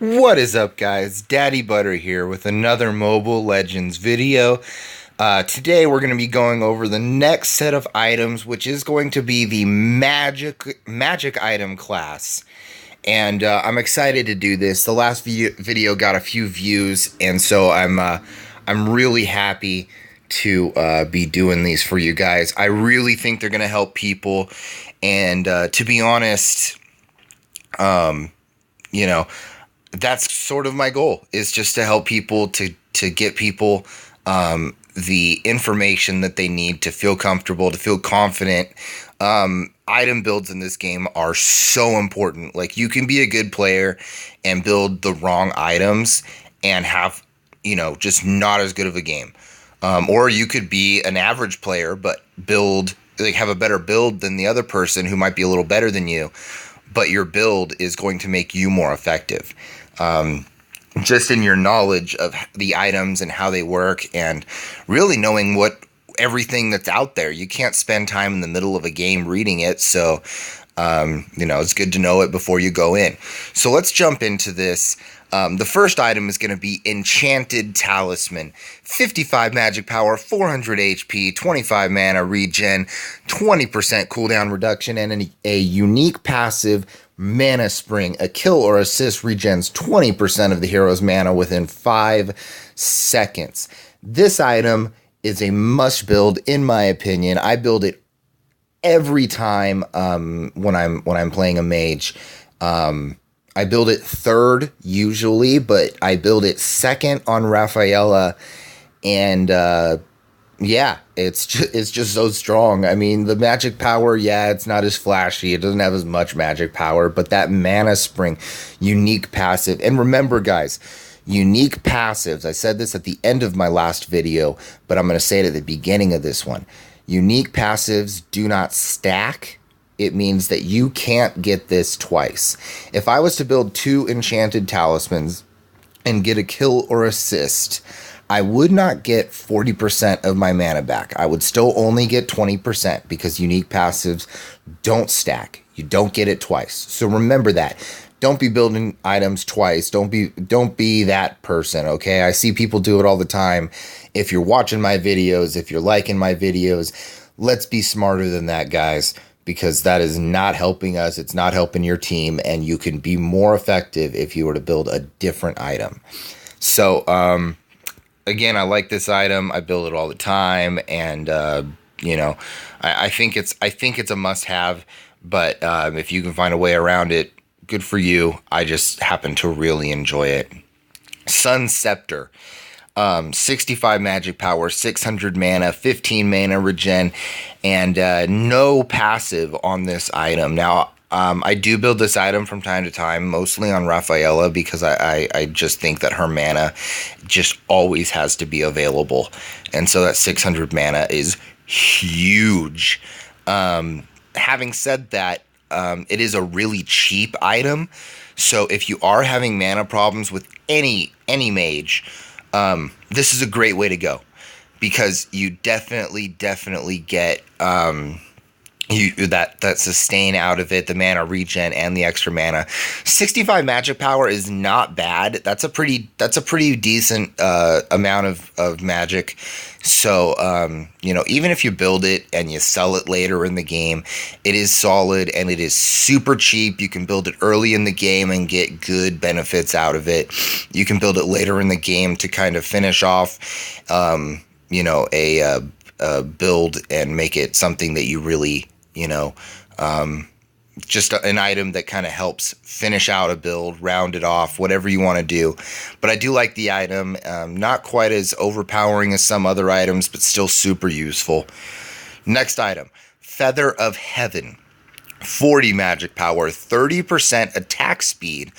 What is up, guys? Daddy Butter here with another Mobile Legends video. Today we're going to be going over the next set of items, which is going to be the magic item class. And I'm excited to do this. The last video got a few views, and so I'm really happy to be doing these for you guys. I really think they're going to help people, and to be honest, you know, that's sort of my goal, is just to help people, to get people the information that they need to feel comfortable, to feel confident. Item builds in this game are so important. Like, you can be a good player and build the wrong items and have, just not as good of a game. Or you could be an average player but have a better build than the other person who might be a little better than you, but your build is going to make you more effective. Just in your knowledge of the items and how they work, and really knowing everything that's out there. You can't spend time in the middle of a game reading it, so it's good to know it before you go in. So let's jump into this. The first item is going to be Enchanted Talisman. 55 magic power, 400 HP, 25 mana regen, 20% cooldown reduction, and a unique passive, Mana Spring. A kill or assist regens 20% of the hero's mana within 5 seconds. This item is a must build, in my opinion. I build it every time when I'm playing a mage. I build it third usually, but I build it second on Rafaela, and it's just so strong. I mean, the magic power, it's not as flashy. It doesn't have as much magic power, but that Mana Spring, unique passive. And remember, guys, unique passives, I said this at the end of my last video, but I'm going to say it at the beginning of this one. Unique passives do not stack. It means that you can't get this twice. If I was to build 2 Enchanted Talismans and get a kill or assist, I would not get 40% of my mana back. I would still only get 20% because unique passives don't stack. You don't get it twice. So remember that. Don't be building items twice. Don't be that person, okay? I see people do it all the time. If you're watching my videos, if you're liking my videos, let's be smarter than that, guys, because that is not helping us. It's not helping your team, and you can be more effective if you were to build a different item. So, again, I like this item. I build it all the time, and I think it's a must-have. But if you can find a way around it, good for you. I just happen to really enjoy it. Scepter. 65 magic power, 600 mana, 15 mana regen, and no passive on this item. Now, I do build this item from time to time, mostly on Rafaela, because I just think that her mana just always has to be available. And so that 600 mana is huge. Having said that, it is a really cheap item. So if you are having mana problems with any mage, this is a great way to go, because you definitely get that sustain out of it, the mana regen and the extra mana. 65 magic power is not bad. That's a pretty decent amount of magic. So even if you build it and you sell it later in the game, it is solid and it is super cheap. You can build it early in the game and get good benefits out of it. You can build it later in the game to kind of finish off a build and make it something that you really just an item that kind of helps finish out a build, round it off, whatever you want to do. But I do like the item. Not quite as overpowering as some other items, but still super useful. Next item, Feather of Heaven. 40 magic power, 30% attack speed.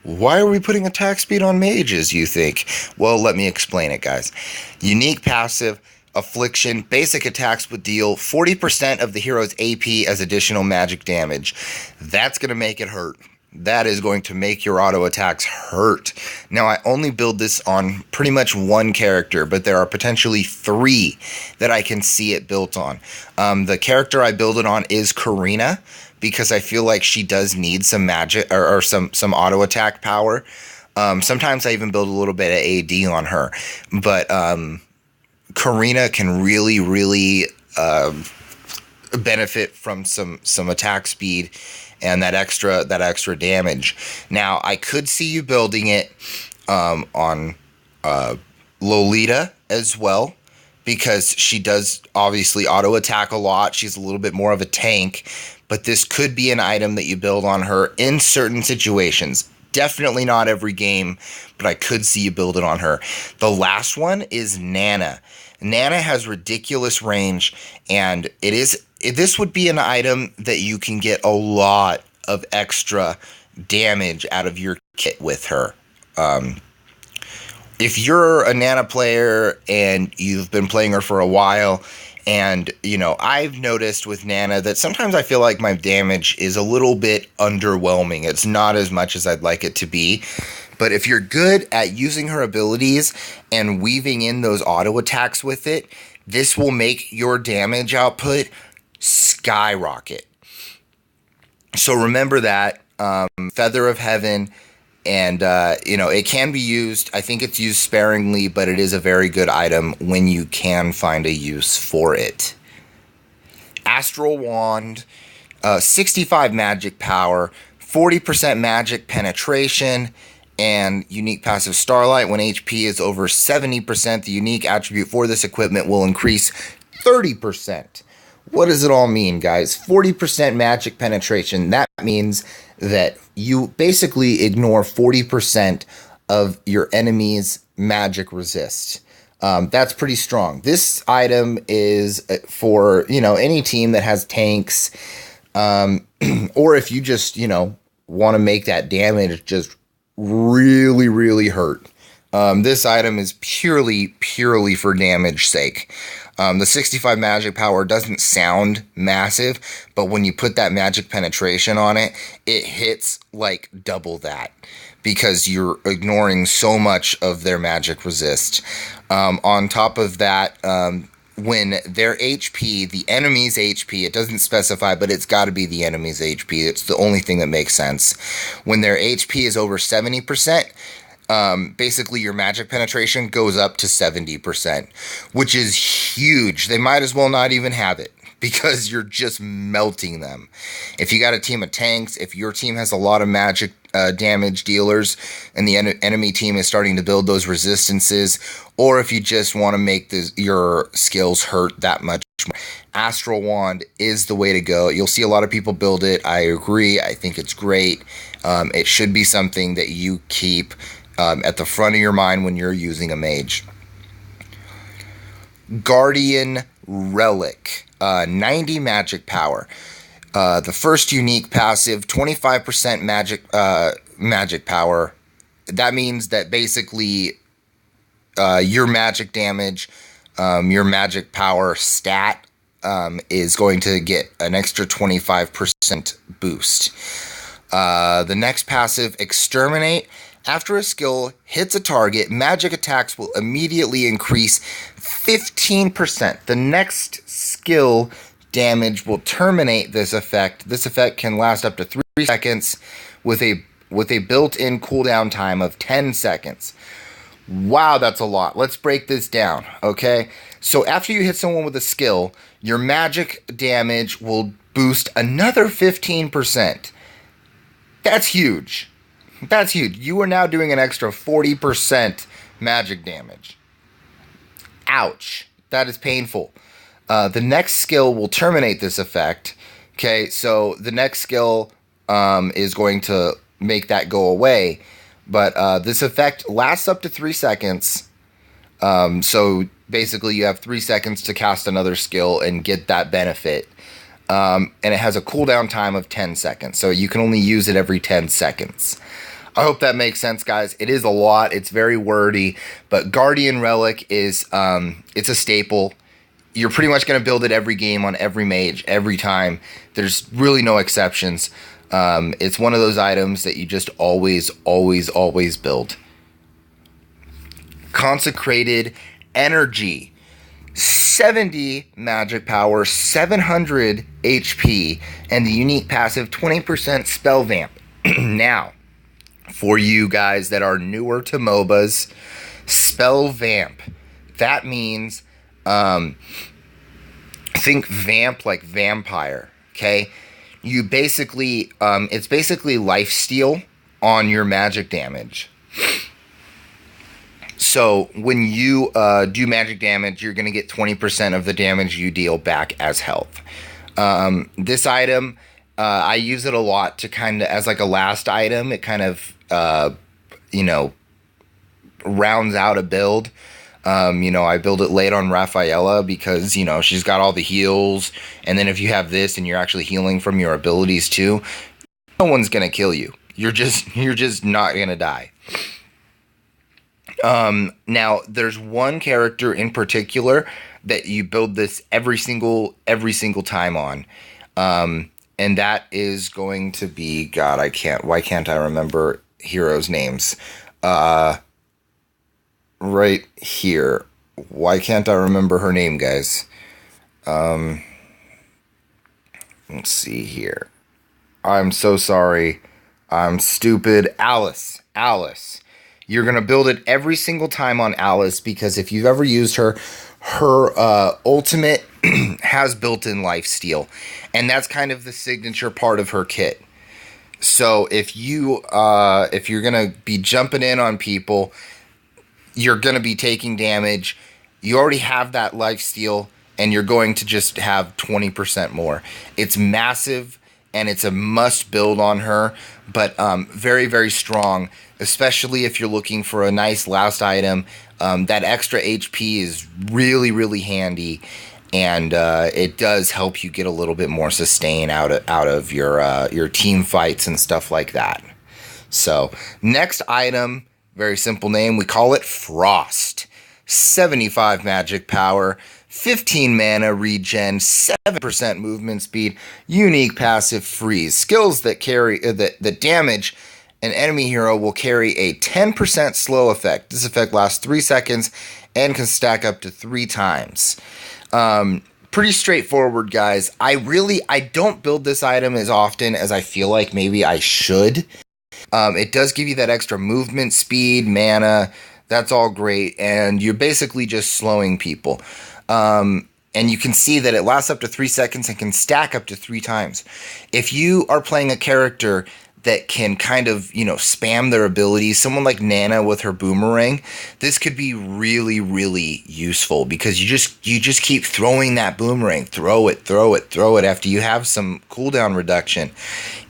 Why are we putting attack speed on mages, you think? Well, let me explain it, guys. Unique passive, Affliction. Basic attacks would deal 40% of the hero's AP as additional magic damage. That's going to make it hurt. That is going to make your auto attacks hurt. Now, I only build this on pretty much one character, but there are potentially 3 that I can see it built on. The character I build it on is Karina, because I feel like she does need some magic or some auto attack power. Sometimes I even build a little bit of AD on her, but Karina can really benefit from some attack speed and that extra damage. Now I could see you building it on Lolita as well, because she does obviously auto attack a lot. She's a little bit more of a tank, but this could be an item that you build on her in certain situations. Definitely not every game, but I could see you build it on her. The last one is Nana. Nana has ridiculous range, and this would be an item that you can get a lot of extra damage out of your kit with her. If you're a Nana player and you've been playing her for a while, and I've noticed with Nana that sometimes I feel like my damage is a little bit underwhelming. It's not as much as I'd like it to be. But if you're good at using her abilities and weaving in those auto attacks with it, this will make your damage output skyrocket. So remember that. Feather of Heaven, and it can be used. I think it's used sparingly, but it is a very good item when you can find a use for it. Astral Wand, 65 magic power, 40% magic penetration, and unique passive Starlight. When HP is over 70%, the unique attribute for this equipment will increase 30%. What does it all mean, guys? 40% magic penetration. That means that you basically ignore 40% of your enemy's magic resist. That's pretty strong. This item is for, any team that has tanks, or if you just, want to make that damage just really hurt. This item is purely for damage sake. The 65 magic power doesn't sound massive, but when you put that magic penetration on it, it hits like double that, because you're ignoring so much of their magic resist. On top of that, when their HP, the enemy's HP, it doesn't specify, but it's got to be the enemy's HP. It's the only thing that makes sense. When their HP is over 70%, basically your magic penetration goes up to 70%, which is huge. They might as well not even have it, because you're just melting them. If you got a team of tanks, if your team has a lot of magic damage dealers and the enemy team is starting to build those resistances, or if you just want to make your skills hurt that much more, Astral Wand is the way to go. You'll see a lot of people build it. I agree. I think it's great. It should be something that you keep at the front of your mind when you're using a mage. Guardian Relic, 90 magic power. The first unique passive, 25% magic power. That means that basically your magic damage, your magic power stat is going to get an extra 25% boost. The next passive, Exterminate. After a skill hits a target, magic attacks will immediately increase 15%. The next skill damage will terminate this effect. This effect can last up to 3 seconds with a built-in cooldown time of 10 seconds. Wow, that's a lot. Let's break this down, okay? So after you hit someone with a skill, your magic damage will boost another 15%. That's huge. That's huge. You are now doing an extra 40% magic damage. Ouch. That is painful. The next skill will terminate this effect. Okay, so the next skill is going to make that go away. But this effect lasts up to 3 seconds. So basically you have 3 seconds to cast another skill and get that benefit. And it has a cooldown time of 10 seconds. So you can only use it every 10 seconds. I hope that makes sense, guys. It is a lot. It's very wordy, but Guardian Relic is it's a staple. You're pretty much going to build it every game on every mage, every time. There's really no exceptions. It's one of those items that you just always build. Consecrated Energy. 70 magic power, 700 HP, and the unique passive 20% spell vamp. Now, For you guys that are newer to MOBAs, spell Vamp. That means, think Vamp like vampire, okay? You basically, it's basically lifesteal on your magic damage. So when you do magic damage, you're going to get 20% of the damage you deal back as health. This item, I use it a lot to kind of, as like a last item, it kind of, you know, rounds out a build. I build it late on Rafaela because, she's got all the heals. And then if you have this and you're actually healing from your abilities too, no one's going to kill you. You're just not going to die. Now there's one character in particular that you build this every single time on. And that is going to be, God, why can't I remember heroes' names? Right here. Why can't I remember her name, guys? Let's see here. I'm so sorry. I'm stupid. Alice. You're going to build it every single time on Alice because if you've ever used her ultimate has built-in lifesteal. And that's kind of the signature part of her kit. So if you're going to be jumping in on people, you're going to be taking damage. You already have that lifesteal, and you're going to just have 20% more. It's massive, and it's a must build on her, but very, very strong, especially if you're looking for a nice last item. That extra HP is really, really handy, and it does help you get a little bit more sustain out of your team fights and stuff like that. So, next item, very simple name, we call it Frost. 75 magic power, 15 mana regen, 7% movement speed, unique passive freeze. Skills that carry that damage an enemy hero will carry a 10% slow effect. This effect lasts 3 seconds and can stack up to 3 times. Pretty straightforward, guys. I don't build this item as often as I feel like maybe I should. It does give you that extra movement speed, mana. That's all great. And you're basically just slowing people. And you can see that it lasts up to 3 seconds and can stack up to 3 times. If you are playing a character that can kind of, spam their abilities, someone like Nana with her boomerang, this could be really, really useful because you just keep throwing that boomerang, throw it after you have some cooldown reduction.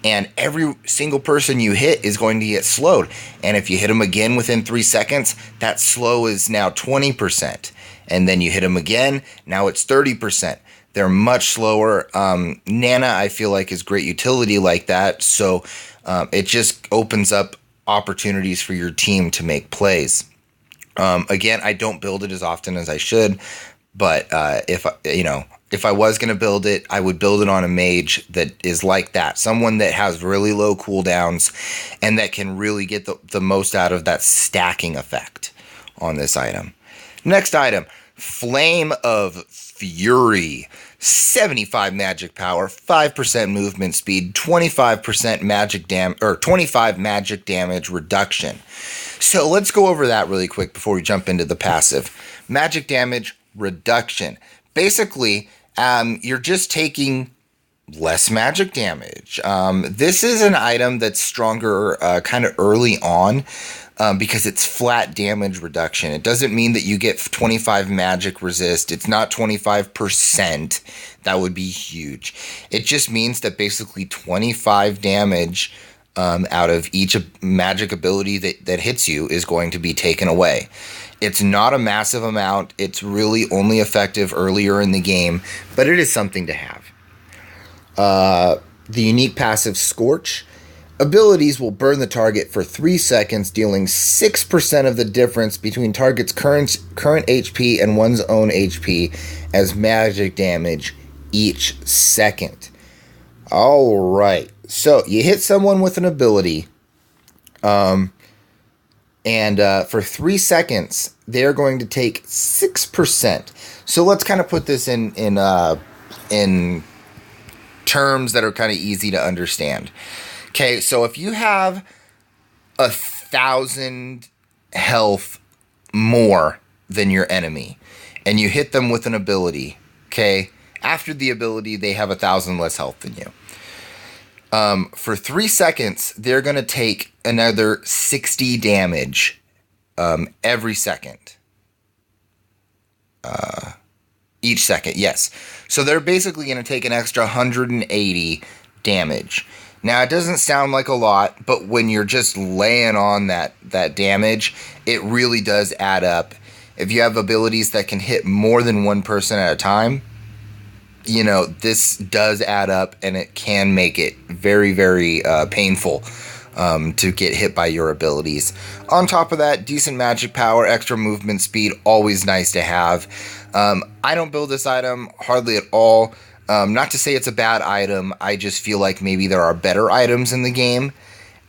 And every single person you hit is going to get slowed. And if you hit them again within 3 seconds, that slow is now 20%. And then you hit them again, now it's 30%. They're much slower. Nana, I feel like, is great utility like that. So it just opens up opportunities for your team to make plays. Again, I don't build it as often as I should, but if I was going to build it, I would build it on a mage that is like that. Someone that has really low cooldowns and that can really get the most out of that stacking effect on this item. Next item, Flame of Fury. 75 magic power, 5% movement speed, 25% magic 25 magic damage reduction. So let's go over that really quick before we jump into the passive. Magic damage reduction. Basically, you're just taking less magic damage. This is an item that's stronger kind of early on. Because it's flat damage reduction. It doesn't mean that you get 25 magic resist. It's not 25%. That would be huge. It just means that basically 25 damage out of each magic ability that hits you is going to be taken away. It's not a massive amount. It's really only effective earlier in the game, but it is something to have. The unique passive Scorch. Abilities will burn the target for 3 seconds, dealing 6% of the difference between target's current HP and one's own HP as magic damage each second. Alright, so you hit someone with an ability, and for 3 seconds, they're going to take 6%. So let's kind of put this in terms that are kind of easy to understand. Okay, so if you have 1,000 health more than your enemy, and you hit them with an ability, okay? After the ability, they have 1,000 less health than you. For 3 seconds, they're going to take another 60 damage every second. Each second, yes. So they're basically going to take an extra 180 damage. Now, it doesn't sound like a lot, but when you're just laying on that damage, it really does add up. If you have abilities that can hit more than one person at a time, you know, this does add up, and it can make it very, very painful to get hit by your abilities. On top of that, decent magic power, extra movement speed, always nice to have. I don't build this item hardly at all. Not to say it's a bad item, I just feel like maybe there are better items in the game,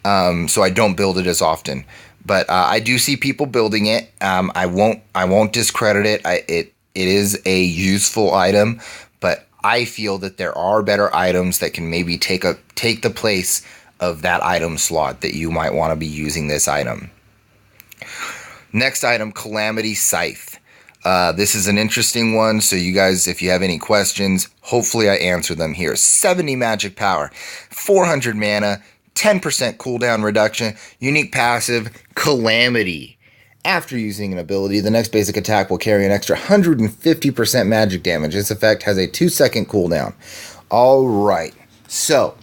so I don't build it as often. But I do see people building it. I won't discredit it. It is a useful item, but I feel that there are better items that can maybe take the place of that item slot that you might want to be using this item. Next item, Calamity Scythe. This is an interesting one, so you guys, if you have any questions, hopefully I answer them here. 70 magic power, 400 mana, 10% cooldown reduction, unique passive, Calamity. After using an ability, the next basic attack will carry an extra 150% magic damage. This effect has a 2-second cooldown. Alright, so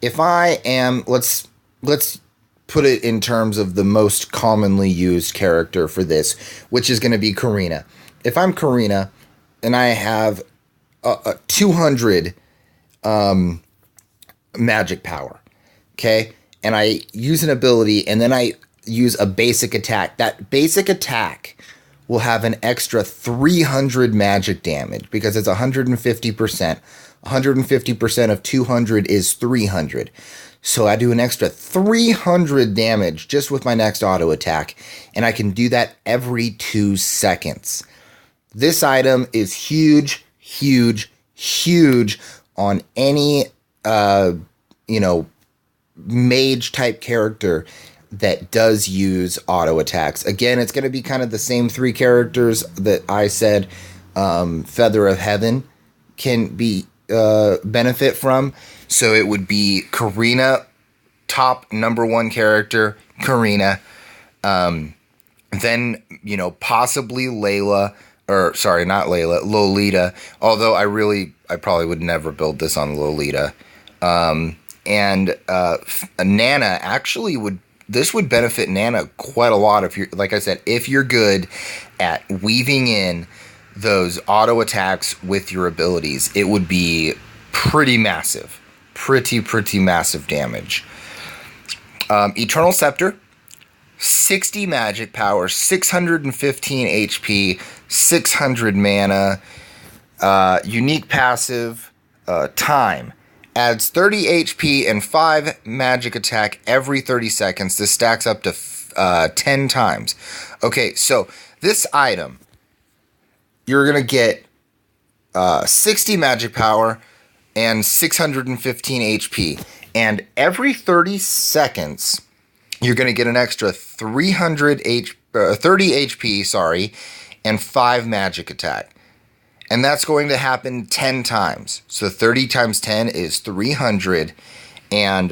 if I am, let's put it in terms of the most commonly used character for this, which is going to be Karina. If I'm Karina and I have 200 magic power, okay, and I use an ability and then I use a basic attack, that basic attack will have an extra 300 magic damage because it's 150%. 150% of 200 is 300. So I do an extra 300 damage just with my next auto attack, and I can do that every 2 seconds. This item is huge, huge, huge on any, mage type character that does use auto attacks. Again, it's going to be kind of the same 3 characters that I said Feather of Heaven can be benefit from. So it would be Karina, top number 1 character, Karina. Then, possibly Layla, or sorry, not Layla, Lolita. Although I probably would never build this on Lolita. And Nana actually this would benefit Nana quite a lot if you're, like I said, if you're good at weaving in those auto attacks with your abilities, it would be pretty massive. Pretty massive damage. Eternal Scepter, 60 magic power, 615 HP, 600 mana, unique passive, time. Adds 30 HP and 5 magic attack every 30 seconds. This stacks up to 10 times. Okay, so this item, you're going to get 60 magic power and 615 HP. And every 30 seconds, you're going to get an extra 30 HP, and 5 magic attack. And that's going to happen 10 times. So 30 times 10 is 300, and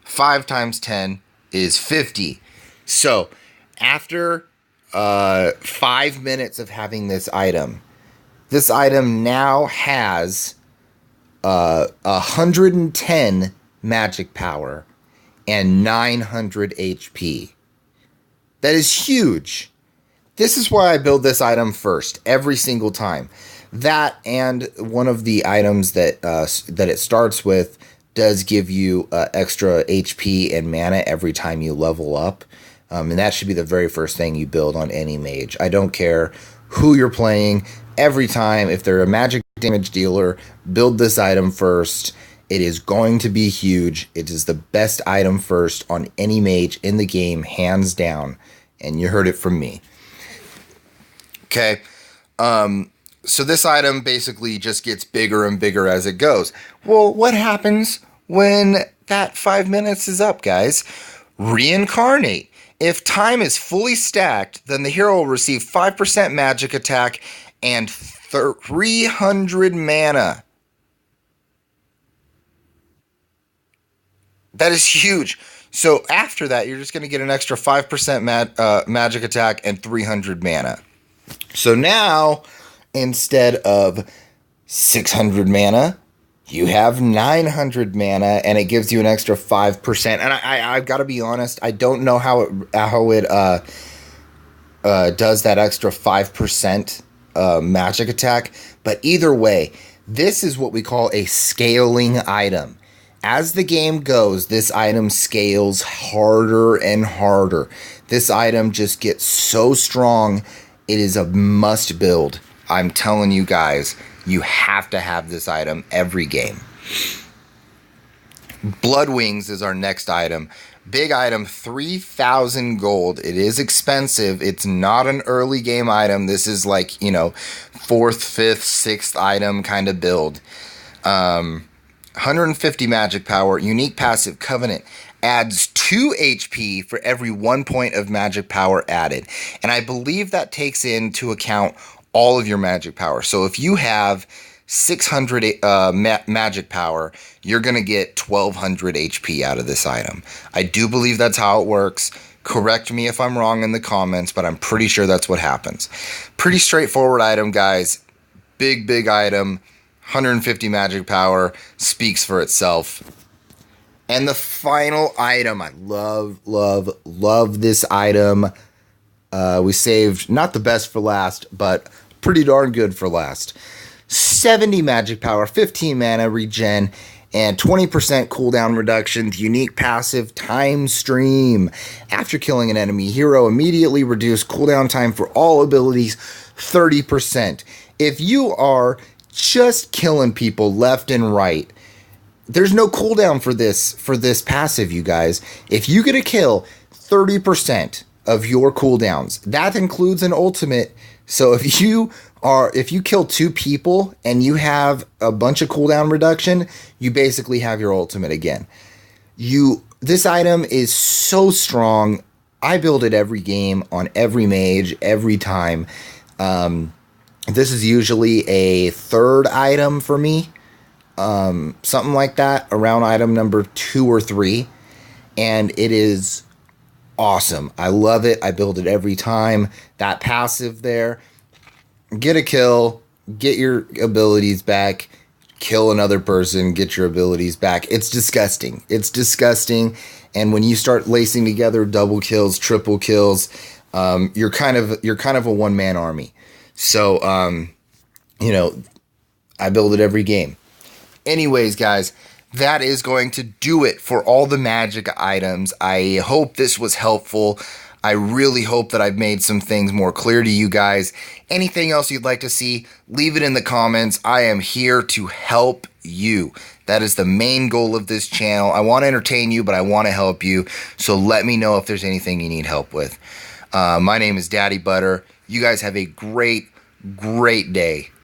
5 times 10 is 50. So after 5 minutes of having this item now has 110 magic power and 900 HP. That is huge. This is why I build this item first every single time. That and one of the items that it starts with does give you extra HP and mana every time you level up. And that should be the very first thing you build on any mage. I don't care who you're playing. Every time, if they're a magic damage dealer, build this item first. It is going to be huge. It is the best item first on any mage in the game, hands down. And you heard it from me. Okay, so this item basically just gets bigger and bigger as it goes. Well, what happens when that 5 minutes is up, guys? Reincarnate. If time is fully stacked, then the hero will receive 5% magic attack and 300 mana. That is huge. So after that, you're just going to get an extra 5% magic attack and 300 mana. So now, instead of 600 mana, you have 900 mana, and it gives you an extra 5%. And I've got to be honest, I don't know how it does that extra 5% magic attack. But either way, this is what we call a scaling item. As the game goes, this item scales harder and harder. This item just gets so strong. It is a must build. I'm telling you guys, you have to have this item every game. Blood Wings is our next item. Big item, 3,000 gold. It is expensive. It's not an early game item. This is like, 4th, 5th, 6th item kind of build. 150 magic power, unique passive Covenant, adds 2 HP for every 1 point of magic power added. And I believe that takes into account all of your magic power. So if you have 600 magic power, you're going to get 1,200 HP out of this item. I do believe that's how it works. Correct me if I'm wrong in the comments, but I'm pretty sure that's what happens. Pretty straightforward item, guys. Big item. 150 magic power, speaks for itself. And the final item, I love this item. We saved not the best for last, but pretty darn good for last. 70 magic power, 15 mana regen, and 20% cooldown reduction. Unique passive Time Stream. After killing an enemy hero, immediately reduce cooldown time for all abilities 30%. If you are just killing people left and right, there's no cooldown for this passive, you guys. If you get a kill, 30% of your cooldowns. That includes an ultimate. So if you kill 2 people and you have a bunch of cooldown reduction, you basically have your ultimate again. This item is so strong. I build it every game on every mage every time. This is usually a 3rd item for me, something like that, around item number 2 or 3, and it is awesome. I love it. I build it every time. That passive there, get a kill, get your abilities back, kill another person, get your abilities back. It's disgusting. And when you start lacing together double kills, triple kills, you're kind of a one-man army. So, I build it every game. Anyways, guys, that is going to do it for all the magic items. I hope this was helpful. I really hope that I've made some things more clear to you guys. Anything else you'd like to see, leave it in the comments. I am here to help you. That is the main goal of this channel. I want to entertain you, but I want to help you. So let me know if there's anything you need help with. My name is Daddy Butter. You guys have a great day.